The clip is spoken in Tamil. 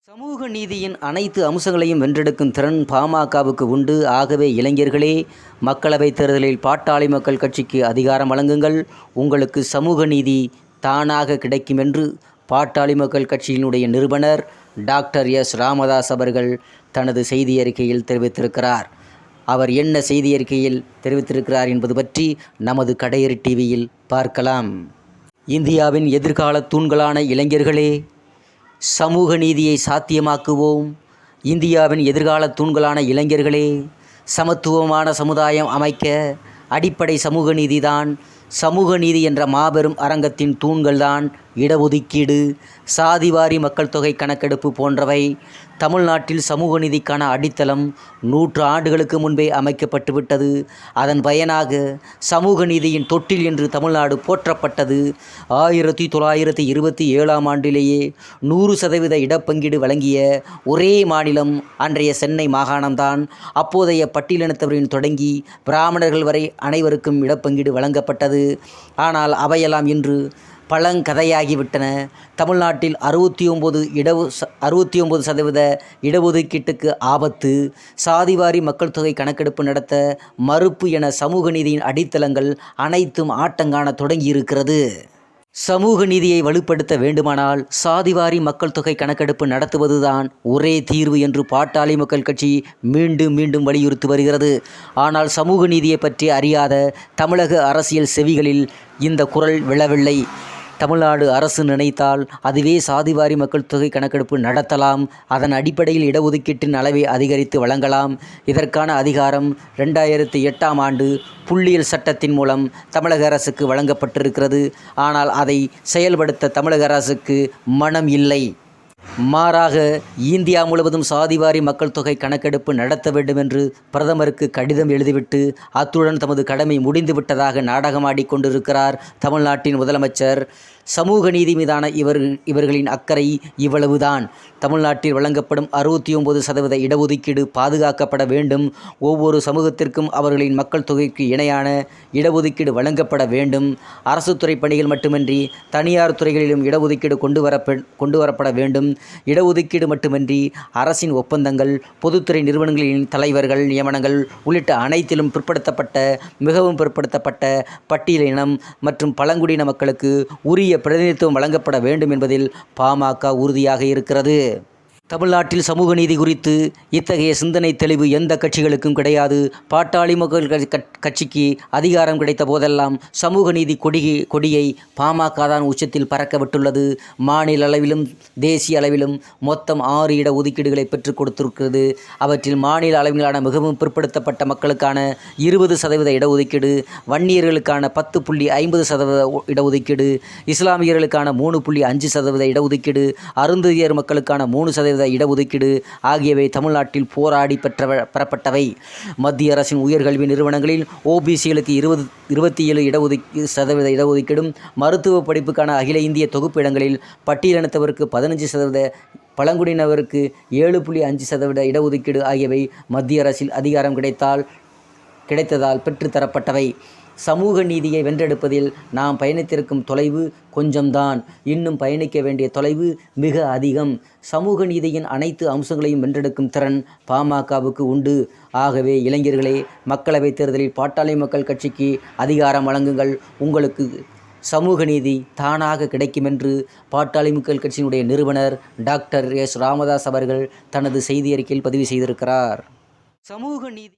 சமூக நீதியின் அனைத்து அம்சங்களையும் வென்றெடுக்கும் திறன் பாமகவுக்கு உண்டு. ஆகவே இளைஞர்களே, மக்களவைத் தேர்தலில் பாட்டாளி மக்கள் கட்சிக்கு அதிகாரம் வழங்குங்கள். உங்களுக்கு சமூக நீதி தானாக கிடைக்கும் என்று பாட்டாளி மக்கள் கட்சியினுடைய நிறுவனர் டாக்டர் எஸ். ராமதாஸ் அவர்கள் தனது செய்தி அறிக்கையில் தெரிவித்திருக்கிறார். அவர் என்ன செய்தி அறிக்கையில் தெரிவித்திருக்கிறார் என்பது பற்றி நமது கடையறி டிவியில் பார்க்கலாம். இந்தியாவின் எதிர்கால தூண்களான இளைஞர்களே, சமூக நீதியை சாத்தியமாக்குவோம். இந்தியாவின் எதிர்கால தூண்களான இளைஞர்களே, சமத்துவமான சமுதாயம் அமைக்க அடிப்படை சமூக நீதிதான். சமூக நீதி என்ற மாபெரும் அரங்கத்தின் தூண்கள்தான் இடஒதுக்கீடு, சாதிவாரி மக்கள் தொகை கணக்கெடுப்பு போன்றவை. தமிழ்நாட்டில் சமூக நீதிக்கான அடித்தளம் 100 ஆண்டுகளுக்கு முன்பே அமைக்கப்பட்டுவிட்டது. அதன் பயனாக சமூக நீதியின் தொட்டில் என்று தமிழ்நாடு போற்றப்பட்டது. 1927ஆம் ஆண்டிலேயே 100% இடப்பங்கீடு வழங்கிய ஒரே மாநிலம் அன்றைய சென்னை மாகாணம்தான். அப்போதைய பட்டியலினத்தவரின் தொடங்கி பிராமணர்கள் வரை அனைவருக்கும் இடப்பங்கீடு வழங்கப்பட்டது. ஆனால் அவையெல்லாம் இன்று பழங்கதையாகிவிட்டன. தமிழ்நாட்டில் 69% இடஒதுக்கீட்டுக்கு ஆபத்து, சாதிவாரி மக்கள் தொகை கணக்கெடுப்பு நடத்த மறுப்பு என சமூக நீதியின் அடித்தளங்கள் அனைத்தும் ஆட்டங்காண தொடங்கியிருக்கிறது. சமூக நீதியை வலுப்படுத்த வேண்டுமானால் சாதிவாரி மக்கள் தொகை கணக்கெடுப்பு நடத்துவதுதான் ஒரே தீர்வு என்று பாட்டாளி மக்கள் கட்சி மீண்டும் மீண்டும் வலியுறுத்தி வருகிறது. ஆனால் சமூக நீதியை பற்றி அறியாத தமிழக அரசியல் செவிகளில் இந்த குரல் விழவில்லை. தமிழ்நாடு அரசு நினைத்தால் அதுவே சாதிவாரி மக்கள் தொகை கணக்கெடுப்பு நடத்தலாம். அதன் அடிப்படையில் இடஒதுக்கீட்டின் அளவை அதிகரித்து வழங்கலாம். இதற்கான அதிகாரம் 2008ஆம் ஆண்டு புள்ளியியல் சட்டத்தின் மூலம் தமிழக அரசுக்கு வழங்கப்பட்டிருக்கிறது. ஆனால் அதை செயல்படுத்த தமிழக அரசுக்கு மனம் இல்லை. மாறாக இந்தியா முழுவதும் சாதிவாரி மக்கள் தொகை கணக்கெடுப்பு நடத்த வேண்டும் என்று பிரதமருக்கு கடிதம் எழுதிவிட்டு அத்துடன் தமது கடமை முடிந்துவிட்டதாக நாடகமாடி கொண்டிருக்கிறார் தமிழ்நாட்டின் முதலமைச்சர். சமூக நீதி மீதான இவர்களின் அக்கறை இவ்வளவுதான். தமிழ்நாட்டில் வழங்கப்படும் 69% இடஒதுக்கீடு பாதுகாக்கப்பட வேண்டும். ஒவ்வொரு சமூகத்திற்கும் அவர்களின் மக்கள் தொகைக்கு இணையான இடஒதுக்கீடு வழங்கப்பட வேண்டும். அரசு துறை பணிகள் மட்டுமின்றி தனியார் துறைகளிலும் இடஒதுக்கீடு கொண்டு வரப்பட வேண்டும். இடஒதுக்கீடு மட்டுமின்றி அரசின் ஒப்பந்தங்கள், பொதுத்துறை நிறுவனங்களின் தலைவர்கள் நியமனங்கள் உள்ளிட்ட அனைத்திலும் மிகவும் பிற்படுத்தப்பட்ட பட்டியலினம் மற்றும் பழங்குடியின மக்களுக்கு உரிய பிரதிநிதித்துவம் வழங்கப்பட வேண்டும் என்பதில் பாமக உறுதியாக இருக்கிறது. தமிழ்நாட்டில் சமூக நீதி குறித்து இத்தகைய சிந்தனை தெளிவு எந்த கட்சிகளுக்கும் கிடையாது. பாட்டாளி மக்கள் கட்சிக்கு அதிகாரம் கிடைத்த போதெல்லாம் சமூக நீதி கொடியை பாமக தான் உச்சத்தில் பறக்க விட்டுள்ளது. மாநில அளவிலும் தேசிய அளவிலும் மொத்தம் 6 இட ஒதுக்கீடுகளை பெற்றுக் கொடுத்திருக்கிறது. அவற்றில் மாநில அளவிலான மிகவும் பிற்படுத்தப்பட்ட மக்களுக்கான 20% இடஒதுக்கீடு, வன்னியர்களுக்கான 10.50% இடஒதுக்கீடு, இஸ்லாமியர்களுக்கான 3.5% இடஒதுக்கீடு, அருந்ததியர் மக்களுக்கான 3% இடஒதுக்கீடு ஆகியவை தமிழ்நாட்டில் போராடி பெறப்பட்டவை. மத்திய அரசின் உயர்கல்வி நிறுவனங்களில் OBCகளுக்கு 27% இடஒதுக்கீடும், மருத்துவ படிப்புக்கான அகில இந்திய தொகுப்பு இடங்களில் பட்டியலினத்தவருக்கு 15%, பழங்குடியினருக்கு 7.5% இடஒதுக்கீடு ஆகியவை மத்திய அரசில் அதிகாரம் கிடைத்ததால் பெற்றுத்தரப்பட்டவை. சமூக நீதியை வென்றெடுப்பதில் நாம் பயணித்திருக்கும் தொலைவு கொஞ்சம்தான். இன்னும் பயணிக்க வேண்டிய தொலைவு மிக அதிகம். சமூக நீதியின் அனைத்து அம்சங்களையும் வென்றெடுக்கும் திறன் பாமகவுக்கு உண்டு. ஆகவே இளைஞர்களே, மக்களவைத் தேர்தலில் பாட்டாளி மக்கள் கட்சிக்கு அதிகாரம் வழங்குங்கள். உங்களுக்கு சமூக நீதி தானாக கிடைக்கும் என்று பாட்டாளி மக்கள் கட்சியினுடைய நிறுவனர் டாக்டர் எஸ். ராமதாஸ் அவர்கள் தனது செய்தி அறிக்கையில் பதிவு செய்திருக்கிறார். சமூக நீதி